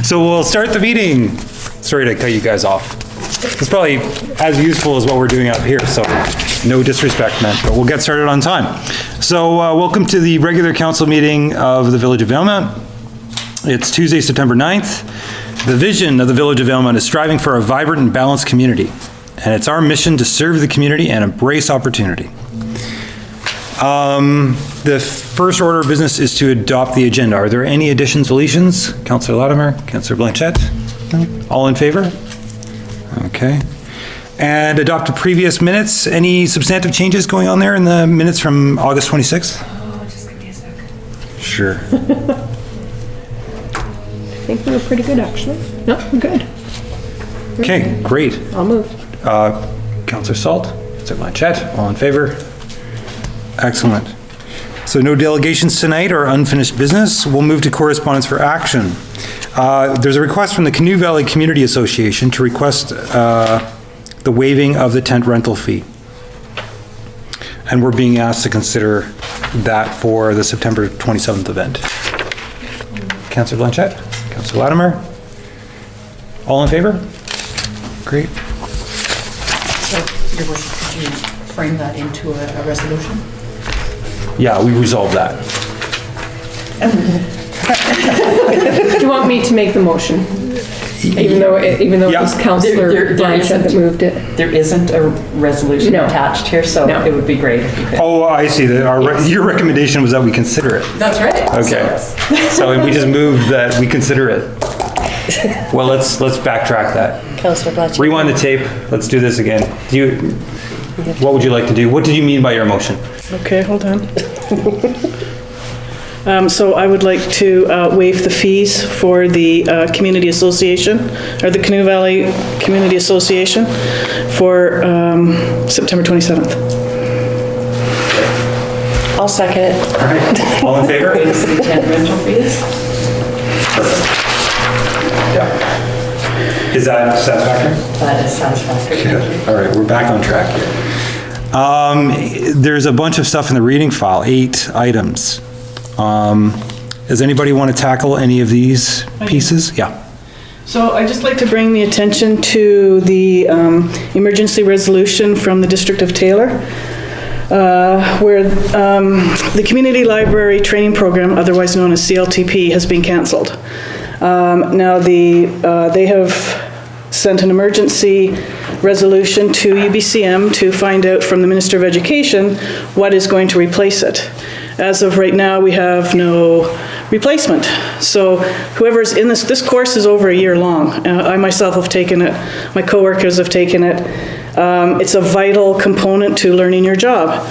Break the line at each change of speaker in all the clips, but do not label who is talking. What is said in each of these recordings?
So we'll start the meeting. Sorry to cut you guys off. It's probably as useful as what we're doing up here, so no disrespect meant, but we'll get started on time. So welcome to the regular council meeting of the Village of Valemount. It's Tuesday, September 9th. The vision of the Village of Valemount is striving for a vibrant and balanced community, and it's our mission to serve the community and embrace opportunity. The first order of business is to adopt the agenda. Are there any additions, deletions? Councillor Latimer, Councillor Blanchette? No? All in favor? Okay. And adopt the previous minutes. Any substantive changes going on there in the minutes from August 26th?
Oh, just give me a sec.
Sure.
I think we were pretty good, actually. No, we're good.
Okay, great.
I'll move.
Councillor Salt, Councillor Blanchette, all in favor? Excellent. So no delegations tonight or unfinished business. We'll move to correspondence for action. There's a request from the Canoe Valley Community Association to request the waiving of the tent rental fee. And we're being asked to consider that for the September 27th event. Councillor Blanchette, Councillor Latimer, all in favor? Great.
So, Your Worship, could you frame that into a resolution?
Yeah, we resolved that.
Do you want me to make the motion? Even though it was Councillor Blanchette that moved it?
There isn't a resolution
No.
attached here, so
No.
it would be great if you could.
Oh, I see. Your recommendation was that we consider it.
That's right.
Okay. So we just moved that we consider it. Well, let's backtrack that.
Councillor Blanchette.
Rewind the tape. Let's do this again. What would you like to do? What did you mean by your motion?
Okay, hold on. So I would like to waive the fees for the community association, or the Canoe Valley Community Association for September 27th.
I'll second it.
All right. All in favor?
Is the tent rental fees?
Yeah. Is that satisfactory?
That is satisfactory.
Good. All right, we're back on track here. There's a bunch of stuff in the reading file, 8 items. Does anybody want to tackle any of these pieces? Yeah.
So I'd just like to bring the attention to the emergency resolution from the District of Taylor, where the Community Library Training Program, otherwise known as CLTP, has been canceled. Now they have sent an emergency resolution to UBCM to find out from the Minister of Education what is going to replace it. As of right now, we have no replacement. So whoever's in this course is over a year long. I myself have taken it, my coworkers have taken it. It's a vital component to learning your job.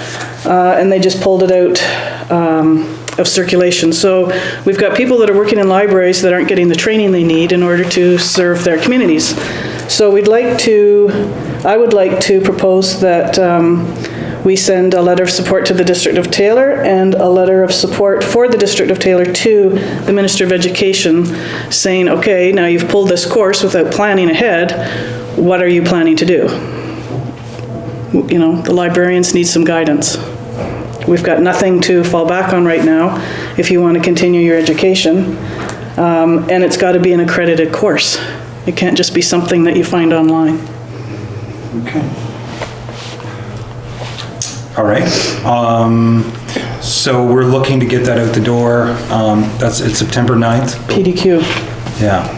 And they just pulled it out of circulation. So we've got people that are working in libraries that aren't getting the training they need in order to serve their communities. So I would like to propose that we send a letter of support to the District of Taylor and a letter of support for the District of Taylor to the Minister of Education saying, okay, now you've pulled this course without planning ahead, what are you planning to do? You know, the librarians need some guidance. We've got nothing to fall back on right now if you want to continue your education, and it's got to be an accredited course. It can't just be something that you find online.
Okay. All right. So we're looking to get that out the door. It's September 9th.
PDQ.
Yeah.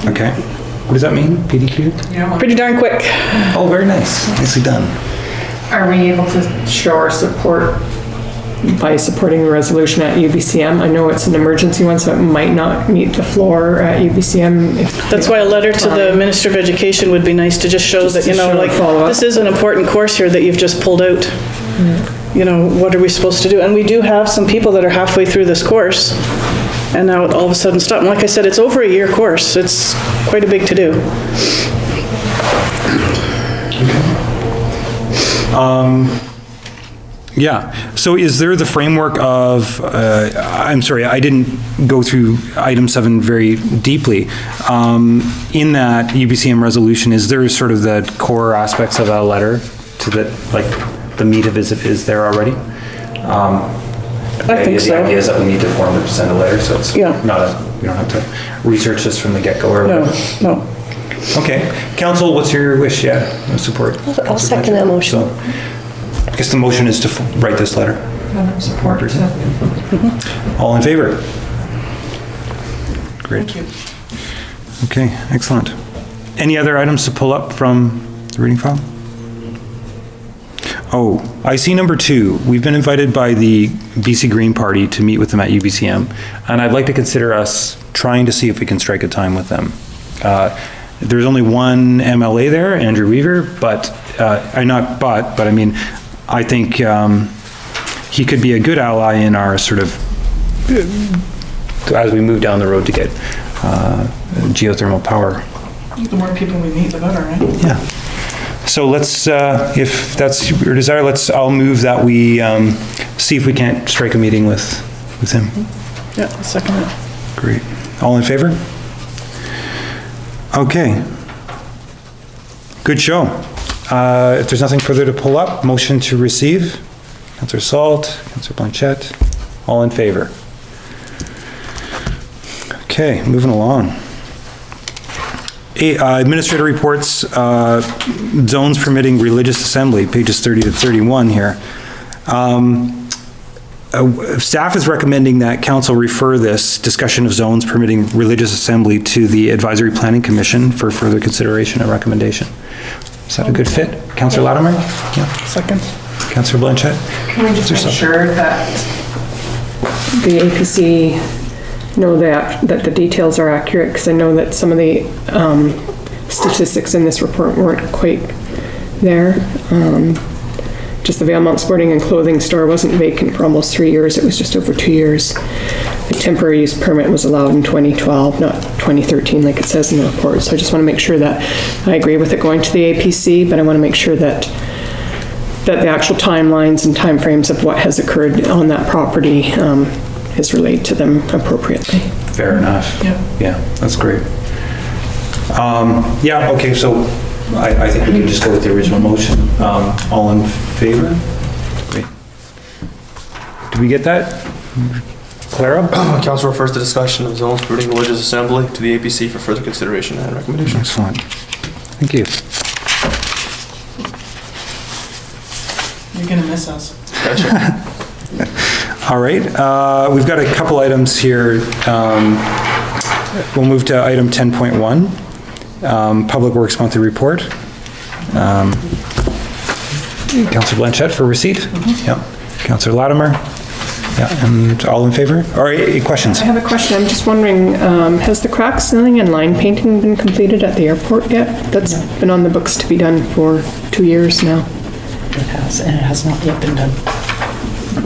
Okay. What does that mean, PDQ?
Yeah.
Pretty darn quick.
Oh, very nice. Nicely done.
Are we able to show our support by supporting the resolution at UBCM? I know it's an emergency one, so it might not meet the floor at UBCM.
That's why a letter to the Minister of Education would be nice to just show that, you know, like, this is an important course here that you've just pulled out. You know, what are we supposed to do? And we do have some people that are halfway through this course and now all of a sudden stop. And like I said, it's over a year course. It's quite a big to do.
Yeah, so is there the framework of, I'm sorry, I didn't go through item 7 very deeply. In that UBCM resolution, is there sort of the core aspects of a letter to the, like, the meat of it is there already?
I think so.
The idea is that we need to form to send a letter, so it's
Yeah.
not we don't have to research this from the get-go or
No,
whatever.
no.
Okay, council, what's your wish? Yeah, support.
I'll second that motion.
So, I guess the motion is to write this letter.
Support.
All in favor? Great. Okay, excellent. Any other items to pull up from the reading file? Oh, I see number 2. We've been invited by the BC Green Party to meet with them at UBCM, and I'd like to consider us trying to see if we can strike a time with them. There's only one MLA there, Andru Weaver, but I mean, I think he could be a good ally in our sort of, as we move down the road to get geothermal power.
The more people we meet, the better, right?
Yeah. So let's, if that's your desire, I'll move that we see if we can't strike a meeting with him.
Yeah, I'll second that.
Great. All in favor? Okay. Good show. If there's nothing further to pull up, motion to receive. Councillor Salt, Councillor Blanchette, all in favor? Okay, moving along. Administrator reports, zones permitting religious assembly, pages 30 to 31 here. Staff is recommending that council refer this discussion of zones permitting religious assembly to the Advisory Planning Commission for further consideration and recommendation. Is that a good fit? Councillor Latimer? Yeah.
Second.
Councillor Blanchette?
Can we just make sure that the APC know that the details are accurate? Because I know that some of the statistics in this report weren't quite there. Just the Valemount Sporting and Clothing Store wasn't vacant for almost 3 years. It was just over 2 years. The temporary use permit was allowed in 2012, not 2013 like it says in the report. So I just want to make sure that I agree with it going to the APC, but I want to make sure that the actual timelines and timeframes of what has occurred on that property is relayed to them appropriately.
Fair enough. Yeah, that's great. Yeah, okay, so I think we can just go with the original motion. All in favor? Great. Did we get that? Clara?
Council refers to discussion of zones permitting religious assembly to the APC for further consideration and recommendation.
Excellent. Thank you.
You're gonna miss us.
All right, we've got a couple items here. We'll move to item 10.1, Public Works Monthly Report. Councillor Blanchette for receipt? Yeah. Councillor Latimer? Yeah, and all in favor? Or any questions?
I have a question. I'm just wondering, has the crack sealing and line painting been completed at the airport yet? That's been on the books to be done for 2 years now.
It has, and it has not yet been done.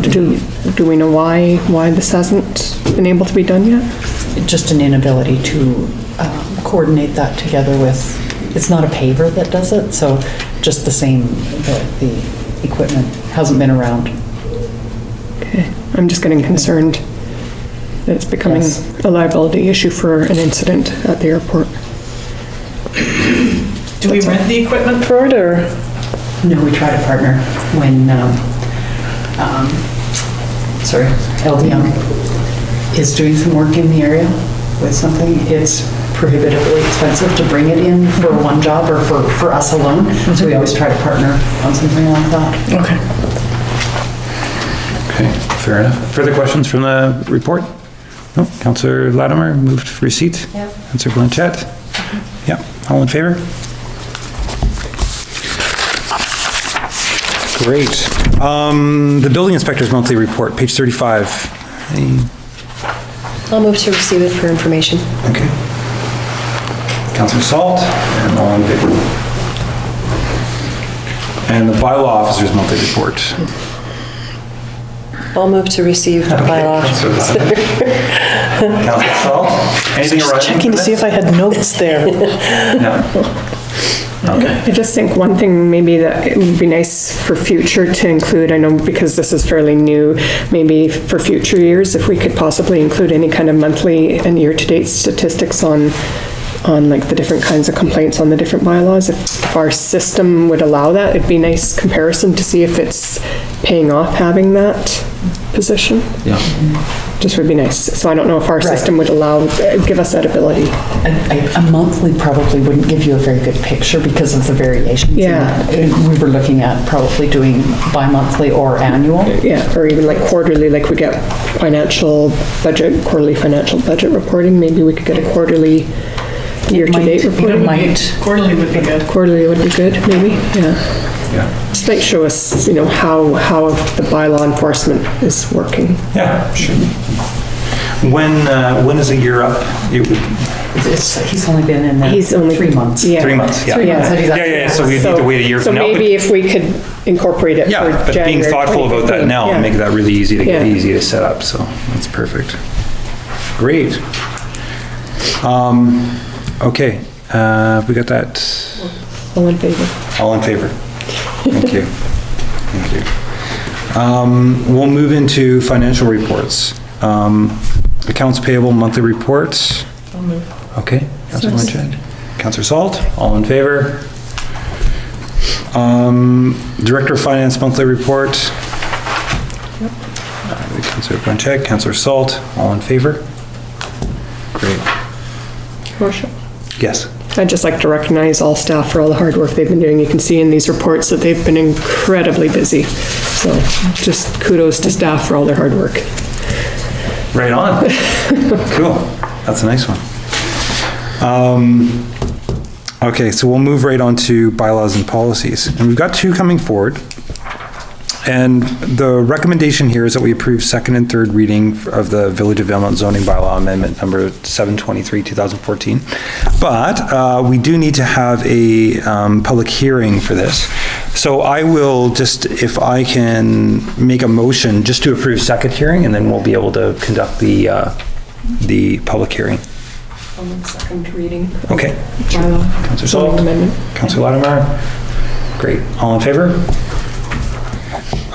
Do we know why this hasn't been able to be done yet?
Just an inability to coordinate that together with, it's not a paver that does it, so just the same, the equipment hasn't been around.
Okay, I'm just getting concerned that it's becoming
Yes.
a liability issue for an incident at the airport.
Do we rent the equipment for it, or?
No, we try to partner when, Eld Young is doing some work in the area with something. It's prohibitively expensive to bring it in for one job or for us alone, so we always try to partner on something like that.
Okay.
Okay, fair enough. Further questions from the report? No, Councillor Latimer moved for receipt.
Yeah.
Councillor Blanchette? Yeah, all in favor? Great. The building inspector's monthly report, page 35.
I'll move to receive it for information.
Okay. Councillor Salt, and all in favor. And the bylaw officer's monthly report.
I'll move to receive the bylaw.
Councillor Salt, anything arising
Checking to see if I had notes there.
No. Okay.
I just think one thing maybe that it would be nice for future to include, I know because this is fairly new, maybe for future years, if we could possibly include any kind of monthly and year-to-date statistics on on like the different kinds of complaints on the different bylaws. If our system would allow that, it'd be a nice comparison to see if it's paying off having that position.
Yeah.
Just would be nice. So I don't know if our system would allow, give us that ability.
A monthly probably wouldn't give you a very good picture because of the variations.
Yeah.
We were looking at probably doing bi-monthly or annual.
Yeah, or even like quarterly, like we get quarterly financial budget reporting. Maybe we could get a quarterly year-to-date reporting.
Quarterly would be good.
Quarterly would be good, maybe, yeah.
Yeah.
Just like show us, how the bylaw enforcement is working.
Yeah, sure. When is a year up? It would,
He's only been in there 3 months.
Yeah.
3 months, yeah.
3 months that he's
Yeah, so we need to wait a year
So
from now. but-
maybe if we could incorporate it for
Yeah,
January.
but being thoughtful about that now and make that really easy to get,
Yeah.
easy to set up, so that's perfect. Great. Okay, we got that.
All in favor?
All in favor? Thank you. Thank you. We'll move into financial reports. Accounts payable monthly reports. Okay, Councillor Blanchette. Councillor Salt, all in favor? Director of Finance monthly report. Councillor Blanchette, Councillor Salt, all in favor? Great.
Marcia?
Yes.
I'd just like to recognize all staff for all the hard work they've been doing. You can see in these reports that they've been incredibly busy. So just kudos to staff for all their hard work.
Right on. Cool. That's a nice one. Okay, so we'll move right on to bylaws and policies. And we've got two coming forward. And the recommendation here is that we approve second and third reading of the Village of Valemount zoning bylaw amendment number 723, 2014. But we do need to have a public hearing for this. So I will just, if I can make a motion just to approve second hearing, and then we'll be able to conduct the public hearing.
On the second reading.
Okay.
Bylaw.
Councillor
Zoning
Salt.
amendment.
Councillor Latimer. Great. All in favor?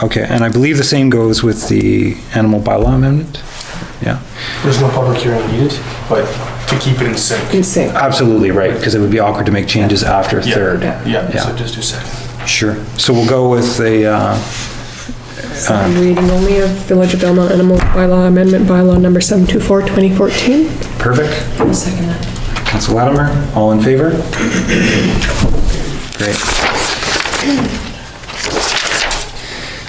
Okay, and I believe the same goes with the animal bylaw amendment? Yeah.
There's no public hearing needed, but to keep it in sync.
In sync.
Absolutely right, because it would be awkward to make changes after
Yeah.
third.
Yeah, so just do second.
Sure. So we'll go with the,
Second reading only of Village of Valemount Animal Bylaw Amendment Bylaw number 724, 2014.
perfect.
I'll second that.
Councillor Latimer, all in favor? Great.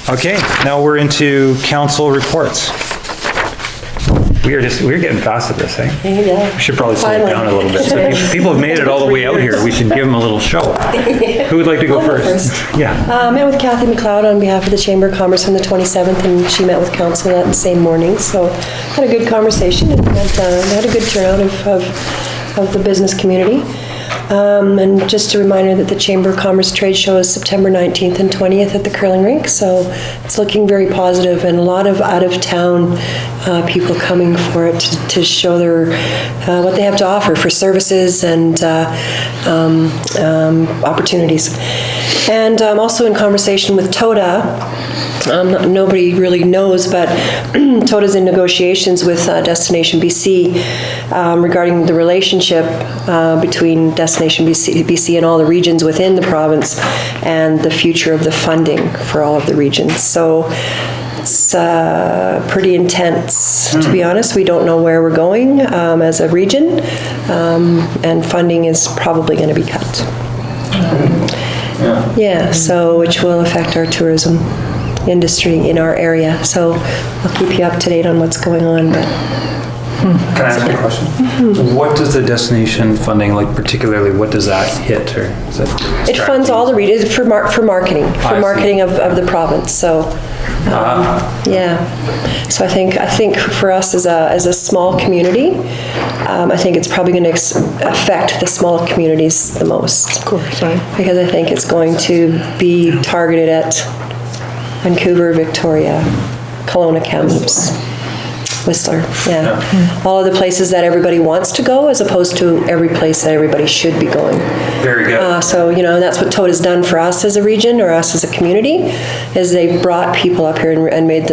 Okay, now we're into council reports. We're getting fast at this, eh?
Yeah.
We should probably slow it
Finally.
down a little bit. So people have made it all the way out here. We should give them a little show. Who would like to go
I'll go
first? Yeah.
Met with Kathy McLeod on behalf of the Chamber of Commerce on the 27th, and she met with council that same morning. So had a good conversation and had a good turnout of the business community. And just a reminder that the Chamber of Commerce Trade Show is September 19th and 20th at the curling rink. So it's looking very positive, and a lot of out-of-town people coming for it to show their what they have to offer for services and opportunities. And also in conversation with Toda, nobody really knows, but Toda's in negotiations with Destination BC regarding the relationship between Destination BC and all the regions within the province and the future of the funding for all of the regions. So it's pretty intense, to be honest. We don't know where we're going as a region, and funding is probably going to be cut. Yeah, so which will affect our tourism industry in our area. So I'll keep you up to date on what's going on. But
Can I ask you a question? What does the destination funding, like particularly, what does that hit, or is that?
it funds all the regions for marketing,
I see.
of the province. So yeah, so I think for us as a small community, I think it's probably going to affect the small communities the most. Of
course, right.
Because I think it's going to be targeted at Vancouver, Victoria, Kelowna, Kamloops. Whistler, yeah. All of the places that everybody wants to go as opposed to every place that everybody should be going.
Very good.
So, you know, and that's what Toda's done for us as a region or us as a community, is they've brought people up here and made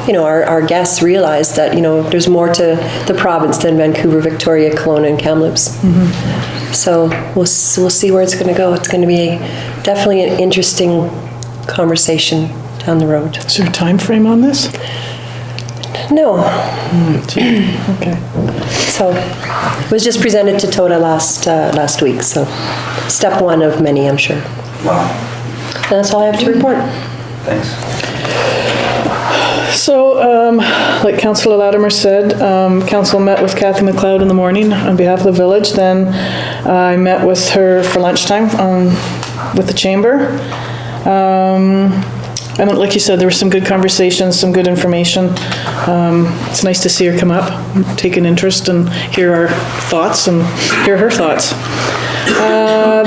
you know, our guests realize that, you know, there's more to the province than Vancouver, Victoria, Kelowna, and Kamloops. So we'll see where it's going to go. It's going to be definitely an interesting conversation down the road.
Is there a time frame on this?
No.
Okay.
So it was just presented to Toda last week, so step one of many, I'm sure.
Wow.
And that's all I have to report.
Thanks.
So, like Councillor Latimer said, council met with Kathy McLeod in the morning on behalf of the village. Then I met with her for lunchtime with the chamber. And like you said, there were some good conversations, some good information. It's nice to see her come up, take an interest, and hear our thoughts and hear her thoughts.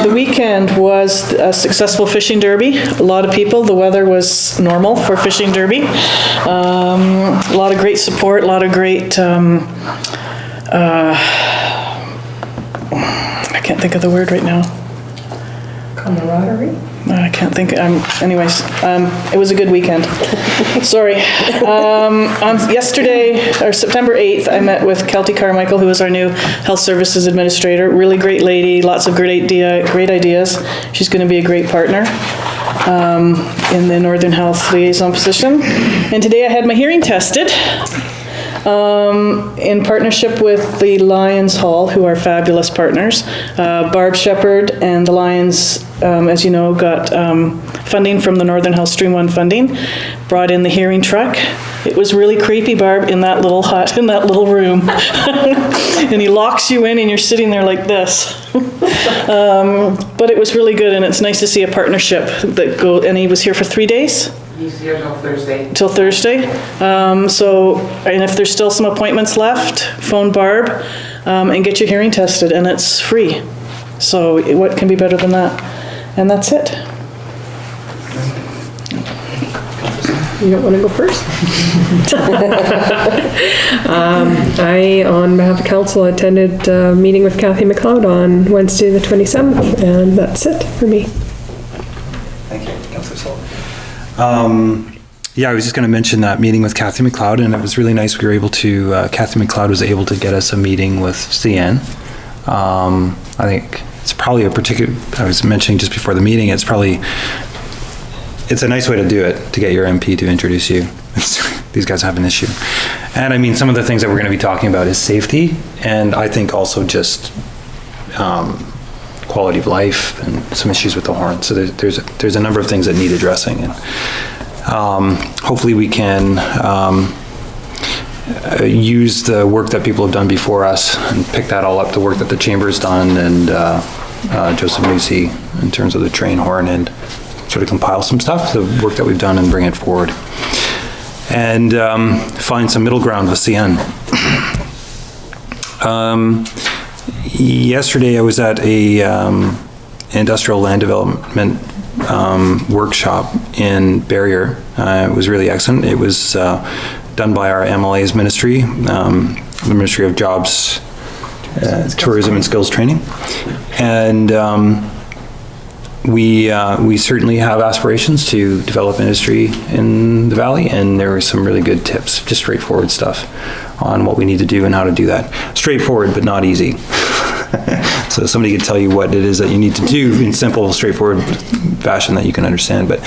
The weekend was a successful fishing derby. A lot of people. The weather was normal for fishing derby. A lot of great support, a lot of great, I can't think of the word right now.
Camaraderie?
I can't think, anyways, it was a good weekend. Sorry. On yesterday, or September 8th, I met with Kelty Carmichael, who is our new Health Services Administrator. Really great lady, lots of great ideas. She's going to be a great partner in the Northern Health Liaison position. And today I had my hearing tested. In partnership with the Lions Hall, who are fabulous partners. Barb Shepherd and the Lions, as you know, got funding from the Northern Health Stream 1 funding, brought in the hearing truck. It was really creepy, Barb, in that little hut, in that little room. And he locks you in and you're sitting there like this. But it was really good, and it's nice to see a partnership that go. And he was here for 3 days?
He's here till Thursday.
Till Thursday. And if there's still some appointments left, phone Barb and get your hearing tested, and it's free. So what can be better than that? And that's it.
You don't want to go first? I, on behalf of council, attended a meeting with Kathy McLeod on Wednesday the 27th, and that's it for me.
Thank you, Councillor Salt. Yeah, I was just going to mention that meeting with Kathy McLeod, and it was really nice. We were able to, Kathy McLeod was able to get us a meeting with CN. I think it's probably a particular, I was mentioning just before the meeting, it's a nice way to do it, to get your MP to introduce you. These guys have an issue. And I mean, some of the things that we're going to be talking about is safety, and I think also just quality of life and some issues with the horn. So there's a number of things that need addressing, and hopefully we can use the work that people have done before us and pick that all up, the work that the chamber's done, and Joseph Lucy in terms of the train horn, and sort of compile some stuff, the work that we've done, and bring it forward. And find some middle ground with CN. Yesterday I was at a industrial land development workshop in Barrier. It was really excellent. It was done by our MLA's ministry, the Ministry of Jobs, Tourism and Skills Training. And we certainly have aspirations to develop industry in the Valley, and there were some really good tips, just straightforward stuff on what we need to do and how to do that. Straightforward, but not easy. So somebody could tell you what it is that you need to do in simple, straightforward fashion that you can understand. But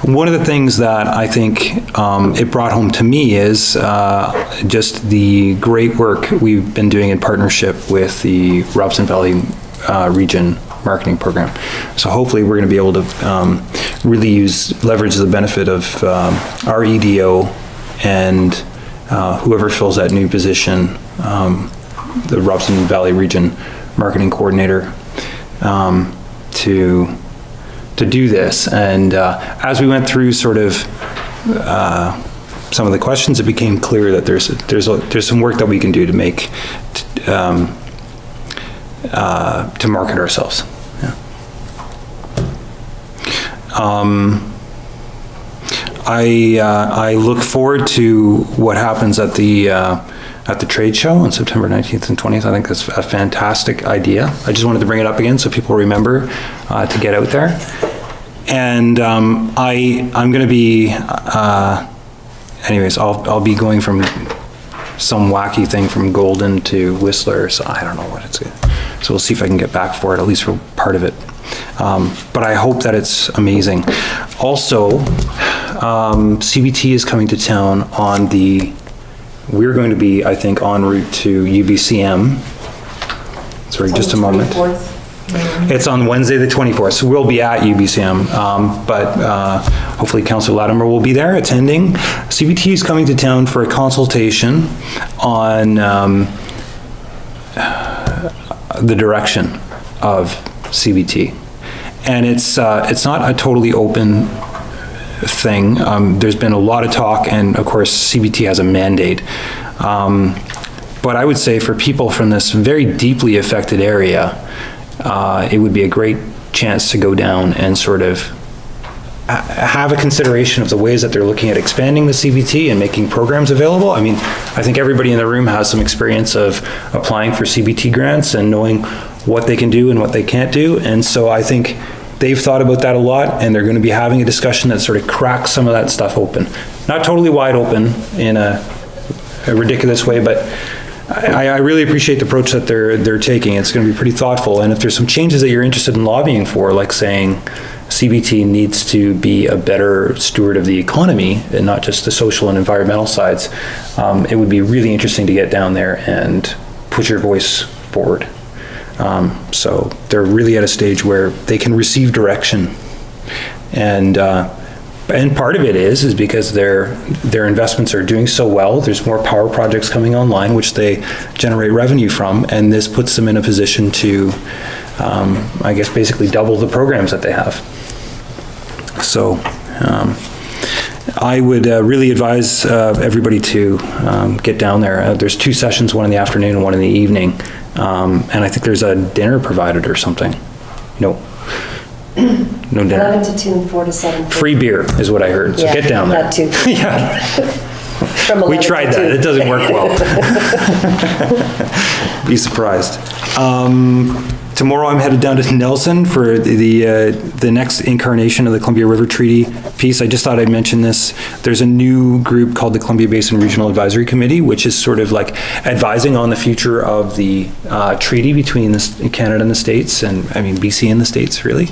one of the things that I think it brought home to me is just the great work we've been doing in partnership with the Robson Valley Region Marketing Program. So hopefully we're going to be able to really leverage the benefit of our EDO and whoever fills that new position, the Robson Valley Region Marketing Coordinator, to do this. And as we went through sort of some of the questions, it became clear that there's some work that we can do to make to market ourselves. Yeah. I look forward to what happens at the trade show on September 19th and 20th. I think that's a fantastic idea. I just wanted to bring it up again so people remember to get out there. And I'm going to be, anyways, I'll be going from some wacky thing from Golden to Whistler, so I don't know what it's. So we'll see if I can get back for it, at least for part of it. But I hope that it's amazing. Also, CBT is coming to town on we're going to be, I think, en route to UBCM. Sorry, just a moment.
24th.
It's on Wednesday, the 24th, so we'll be at UBCM, but hopefully Councillor Latimer will be there attending. CBT is coming to town for a consultation on the direction of CBT. And it's not a totally open thing. There's been a lot of talk, and of course CBT has a mandate. But I would say for people from this very deeply affected area, it would be a great chance to go down and sort of have a consideration of the ways that they're looking at expanding the CBT and making programs available. I mean, I think everybody in the room has some experience of applying for CBT grants and knowing what they can do and what they can't do. And so I think they've thought about that a lot, and they're going to be having a discussion that sort of cracks some of that stuff open. Not totally wide open in a ridiculous way, but I really appreciate the approach that they're taking. It's going to be pretty thoughtful, and if there's some changes that you're interested in lobbying for, like saying CBT needs to be a better steward of the economy and not just the social and environmental sides, it would be really interesting to get down there and put your voice forward. So they're really at a stage where they can receive direction, and part of it is because their investments are doing so well. There's more power projects coming online, which they generate revenue from, and this puts them in a position to, I guess, basically double the programs that they have. So I would really advise everybody to get down there. There's 2 sessions, one in the afternoon and one in the evening, and I think there's a dinner provided or something. No dinner.
11 to 2 and 4 to 7.
Free beer is what I heard, so
Yeah,
get down there.
that too.
Yeah.
From 11
We tried
to 2.
that, it doesn't work well. Be surprised. Tomorrow I'm headed down to Nelson for the next incarnation of the Columbia River Treaty piece. I just thought I'd mention this. There's a new group called the Columbia Basin Regional Advisory Committee, which is sort of like advising on the future of the treaty between Canada and the States, and I mean BC and the States really,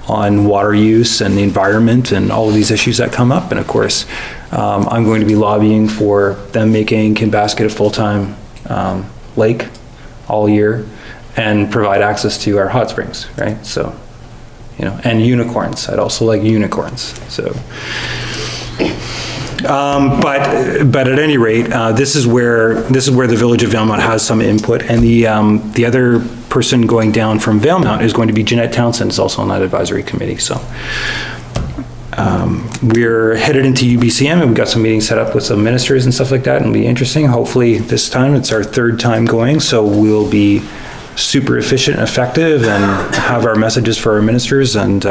on water use and the environment and all of these issues that come up. And of course, I'm going to be lobbying for them making Kinbasket a full-time lake all year, and provide access to our hot springs, right? So, and unicorns. I'd also like unicorns. So, but at any rate, this is where the Village of Valemount has some input, and the other person going down from Valemount is going to be Jeanette Townsend, is also on that advisory committee. So, we're headed into UBCM, and we've got some meetings set up with some ministers and stuff like that, and it'll be interesting. Hopefully, this time it's our 3rd time going, so we'll be super efficient and effective and have our messages for our ministers, and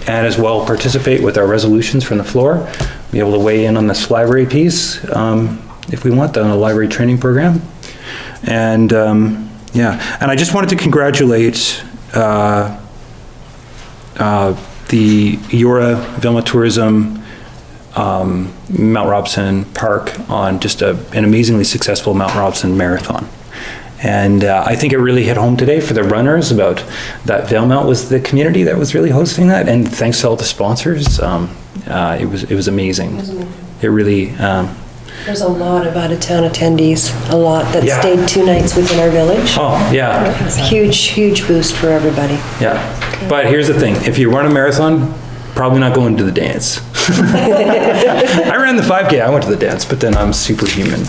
as well participate with our resolutions from the floor, be able to weigh in on this library piece if we want, on the library training program. And yeah, and I just wanted to congratulate the Eora Valemount Tourism Mount Robson Park on just an amazingly successful Mount Robson Marathon. And I think it really hit home today for the runners about that Valemount was the community that was really hosting that, and thanks to all the sponsors, it was amazing. It really.
There's a lot of out-of-town attendees, a lot that
Yeah.
stayed 2 nights within our village.
Oh, yeah.
Huge boost for everybody.
Yeah. But here's the thing, if you run a marathon, probably not going to the dance. I ran the 5K, I went to the dance, but then I'm superhuman.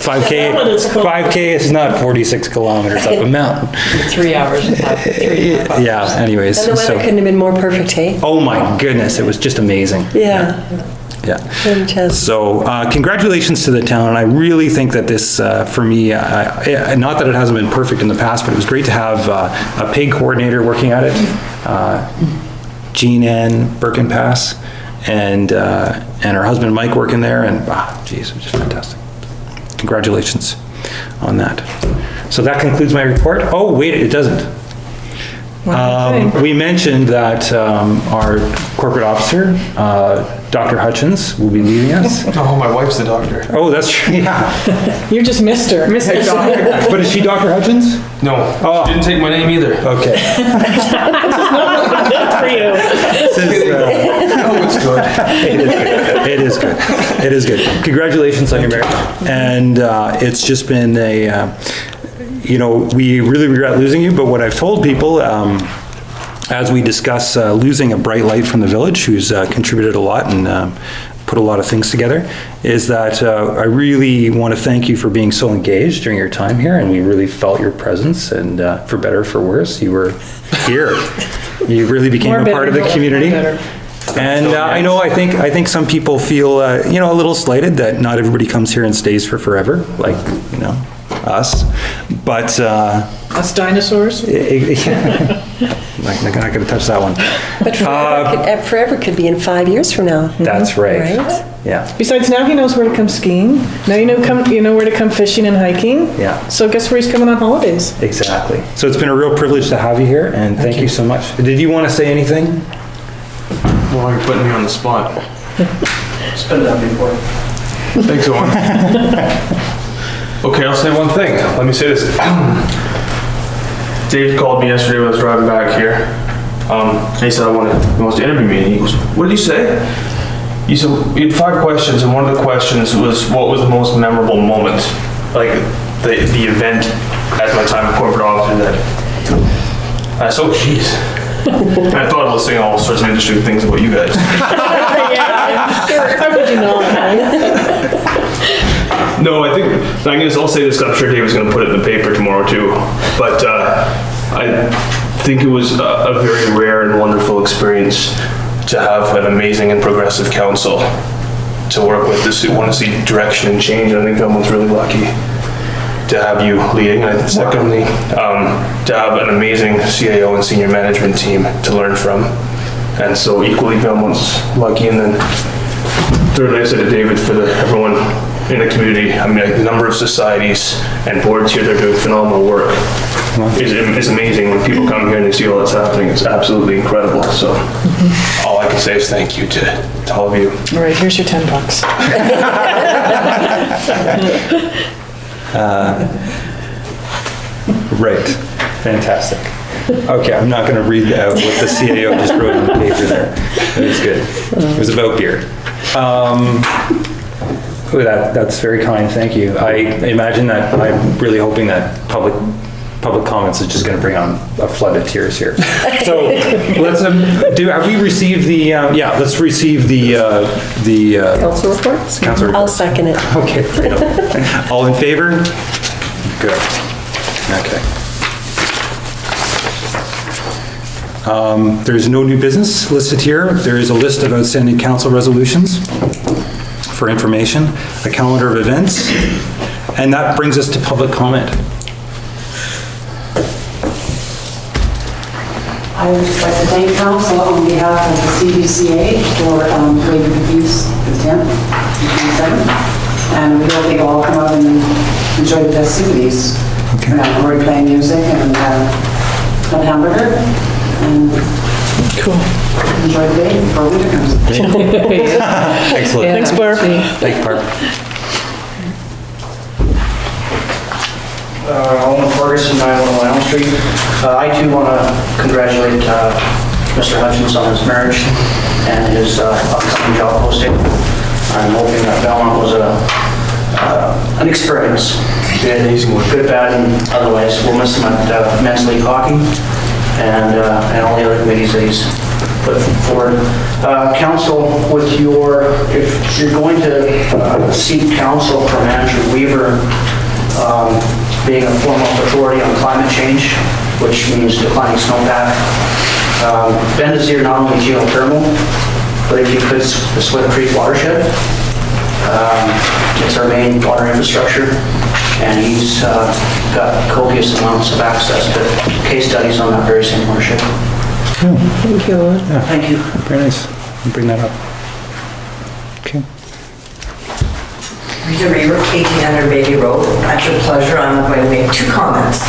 5K is not 46 kilometers up a mountain.
3 hours and 3.
Yeah, anyways.
And the weather couldn't have been more perfect, hey?
Oh my goodness, it was just amazing.
Yeah.
Yeah.
Fantastic.
So congratulations to the town. And I really think that this, for me, not that it hasn't been perfect in the past, but it was great to have a PIG coordinator working at it, Jean Ann Birkenpass, and her husband Mike working there, and geez, it was just fantastic. Congratulations on that. So that concludes my report. Oh, wait, it doesn't. We mentioned that our corporate officer, Dr. Hutchins, will be leaving us.
Oh, my wife's the doctor.
Oh, that's true, yeah.
You're just Mr. Doctor.
But is she Dr. Hutchins?
No,
Oh.
she didn't take my name either.
Okay.
Good for you.
Oh, it's good.
It is good. It is good. Congratulations on your marriage. And it's just been we really regret losing you, but what I've told people, as we discuss losing a bright light from the village, who's contributed a lot and put a lot of things together, is that I really want to thank you for being so engaged during your time here, and we really felt your presence, and for better or for worse, you were here. You really became a part of the community. And I think some people feel, a little slighted that not everybody comes here and stays for forever, like, us. But,
Us dinosaurs?
I'm not gonna touch that one.
But forever could be in 5 years from now.
That's right.
Right?
Yeah.
Besides, now he knows where to come skiing. Now you know where to come fishing and hiking.
Yeah.
So guess where he's coming on holidays?
Exactly. So it's been a real privilege to have you here, and thank you so much. Did you want to say anything?
Well, you're putting me on the spot.
It's been done before.
Thanks, Owen. Okay, I'll say one thing. Let me say this. Dave called me yesterday when I was driving back here. He said, he wants to interview me. And he goes, what did you say? He said, you had 5 questions, and one of the questions was, what was the most memorable moment? Like, the event as my time of corporate officer that. I said, oh, jeez. And I thought about saying all sorts of interesting things about you guys.
Yeah, sure. How would you know that?
No, I'll say this, I'm sure David's gonna put it in the paper tomorrow too, but I think it was a very rare and wonderful experience to have an amazing and progressive council to work with. This want to see direction and change. I think Belmont's really lucky to have you leading. And secondly, to have an amazing CAO and senior management team to learn from. And so equally Belmont's lucky. And then thirdly, I said to David, for everyone in the community, I mean, a number of societies and boards here, they're doing phenomenal work. It's amazing when people come here and they see all that's happening. It's absolutely incredible. So all I can say is thank you to all of you.
All right, here's your $10.
Right. Fantastic. Okay, I'm not going to read what the CAO just wrote on the paper there. It was good. It was about beer. That's very kind, thank you. I imagine that, I'm really hoping that public comments is just going to bring on a flood of tears here. So let's have we received the, let's receive the
Council reports?
council
I'll
reports.
second it.
Okay, great. All in favor? Good. Okay. There's no new business listed here. There is a list of outstanding council resolutions for information, a calendar of events, and that brings us to public comment.
I would just like to thank council on behalf of the CBCA for waiving the fees for the 10th and 27th. And we hope they all come out and enjoy the festivities.
Okay.
We're playing music and have hamburger and
Cool.
enjoy the day before winter comes.
Excellent.
Thanks, Barb.
Thanks, Barb.
Owen Ferguson, 911 Elm Street. I too want to congratulate Mr. Hutchins on his marriage and his upcoming job posting. I'm hoping that Belmont was an experience. Good, bad, and otherwise. We'll miss him at Men's League Hockey and all the other committees that he's put forward. Council, if you're going to seek counsel from Andru Weaver, being a formal authority on climate change, which means declining snowpack. Benazir not only geothermal, but if you could, the Swift Creek watershed. It's our main water infrastructure, and he's got copious amounts of access to case studies on that very same watershed.
Thank you.
Thank you.
Very nice. I'll bring that up. Okay.
Rita Reaver, 1800 Bailey Road. At your pleasure, I'm going to make 2 comments.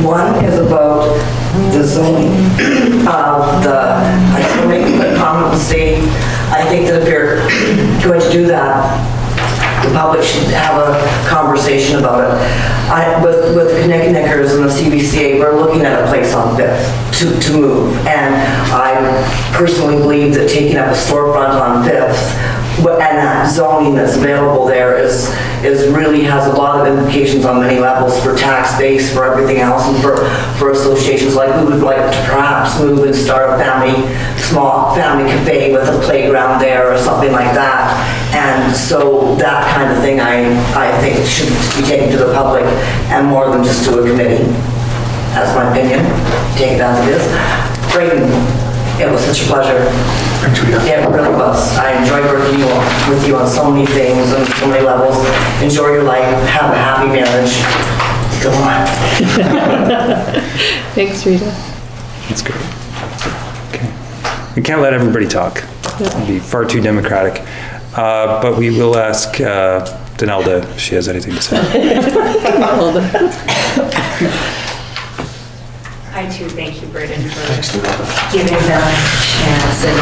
One is about the zoning of the, I just want to make a quick comment and say, I think that if you're going to do that, the public should have a conversation about it. With the Knickers and the CBCA, we're looking at a place on Fifth to move. And I personally believe that taking up a storefront on Fifth and that zoning that's available there is really has a lot of implications on many levels for tax base, for everything else, and for associations. Like we would like to perhaps move and start a small family cafe with a playground there or something like that. And so that kind of thing I think should be taken to the public and more than just to a committee. That's my opinion. Take it as it is. Braden, it was such a pleasure. It really was. I enjoyed working with you on so many things and so many levels. Enjoy your life. Have a happy marriage. Go on.
Thanks, Rita.
That's great. Okay. We can't let everybody talk. It'd be far too democratic. But we will ask Donalda if she has anything to say.
I too thank you, Braden, for giving the chance and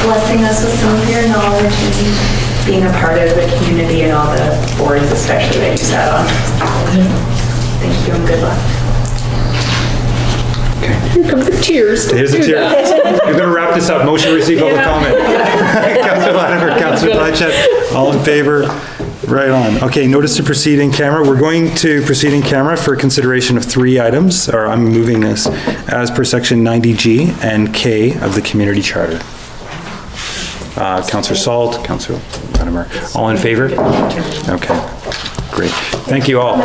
blessing us with some of your knowledge and being a part of the community and all the boards, especially that you sat on. Thank you and good luck.
Here come the tears.
Here's the tear. We're going to wrap this up. Motion to receive public comment. Councillor Latimer, Councillor Blanchette, all in favor? Right on. Okay, notice to proceed in camera. We're going to proceed in camera for consideration of 3 items, or I'm moving this as per section 90G and K of the community charter. Councillor Salt, Councillor Latimer, all in favor? Okay, great. Thank you all.